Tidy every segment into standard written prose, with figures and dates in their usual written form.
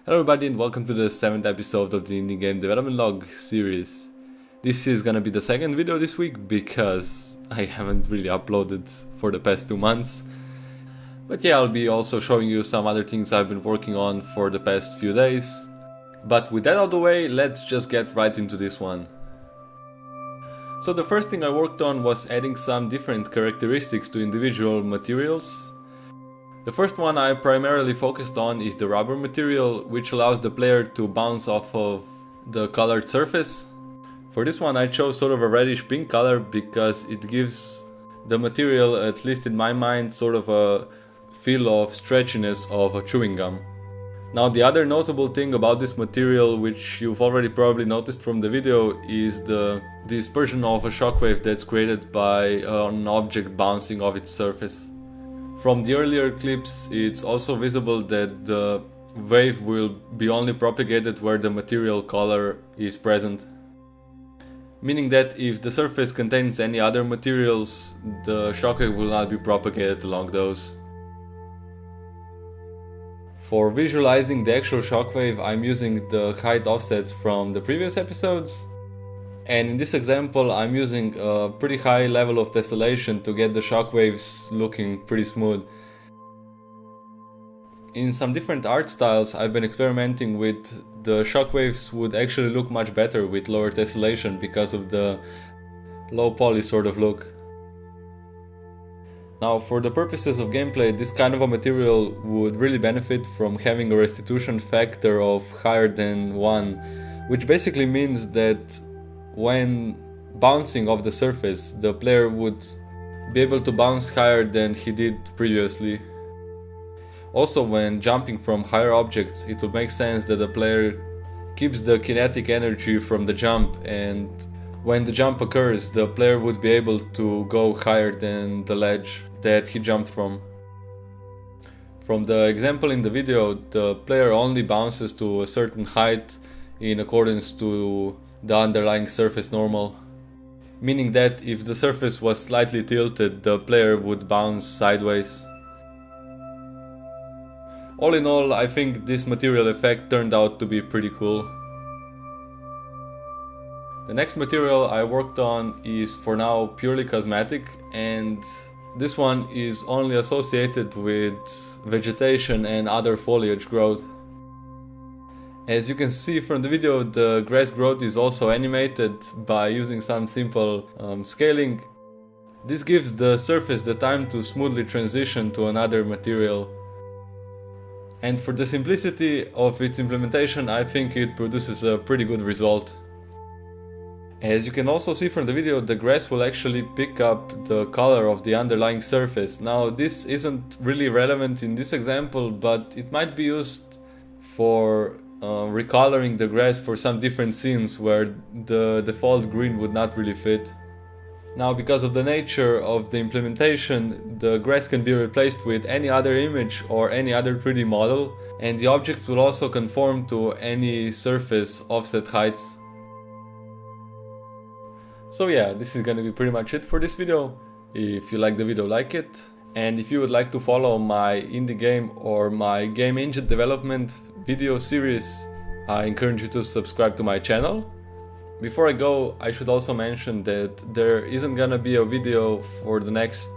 Hello everybody and welcome to the 7th episode of the Indie Game Development Log series. This is gonna be the second video this week because I haven't really uploaded for the past 2 months. But yeah, I'll be also showing you some other things I've been working on for the past few days. But with that out of the way, let's just get right into this one. So the first thing I worked on was adding some different characteristics to individual materials. The first one I primarily focused on is the rubber material, which allows the player to bounce off of the colored surface. For this one I chose sort of a reddish pink color because it gives the material, at least in my mind, sort of a feel of stretchiness of a chewing gum. Now the other notable thing about this material, which you've already probably noticed from the video, is the dispersion of a shockwave that's created by an object bouncing off its surface. From the earlier clips, it's also visible that the wave will be only propagated where the material color is present. Meaning that if the surface contains any other materials, the shockwave will not be propagated along those. For visualizing the actual shockwave, I'm using the height offsets from the previous episodes. And in this example, I'm using a pretty high level of tessellation to get the shockwaves looking pretty smooth. In some different art styles, I've been experimenting with the shockwaves would actually look much better with lower tessellation because of the low poly sort of look. Now, for the purposes of gameplay, this kind of a material would really benefit from having a restitution factor of higher than 1, which basically means that when bouncing off the surface, the player would be able to bounce higher than he did previously. Also, when jumping from higher objects, it would make sense that the player keeps the kinetic energy from the jump, and when the jump occurs, the player would be able to go higher than the ledge that he jumped from. From the example in the video, the player only bounces to a certain height in accordance to the underlying surface normal, meaning that if the surface was slightly tilted, the player would bounce sideways. All in all, I think this material effect turned out to be pretty cool. The next material I worked on is for now purely cosmetic, and this one is only associated with vegetation and other foliage growth. As you can see from the video, the grass growth is also animated by using some simple scaling. This gives the surface the time to smoothly transition to another material. And for the simplicity of its implementation, I think it produces a pretty good result. As you can also see from the video, the grass will actually pick up the color of the underlying surface. Now, this isn't really relevant in this example, but it might be used for recoloring the grass for some different scenes where the default green would not really fit. Now, because of the nature of the implementation, the grass can be replaced with any other image or any other 3D model, and the object will also conform to any surface offset heights. So yeah, this is gonna be pretty much it for this video. If you like the video, like it. And if you would like to follow my indie game or my game engine development video series, I encourage you to subscribe to my channel. Before I go, I should also mention that there isn't gonna be a video for the next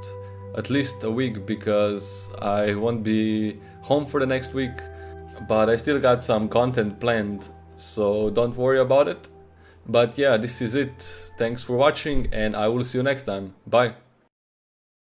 at least a week because I won't be home for the next week, but I still got some content planned, so don't worry about it. But yeah, this is it. Thanks for watching and I will see you next time. Bye!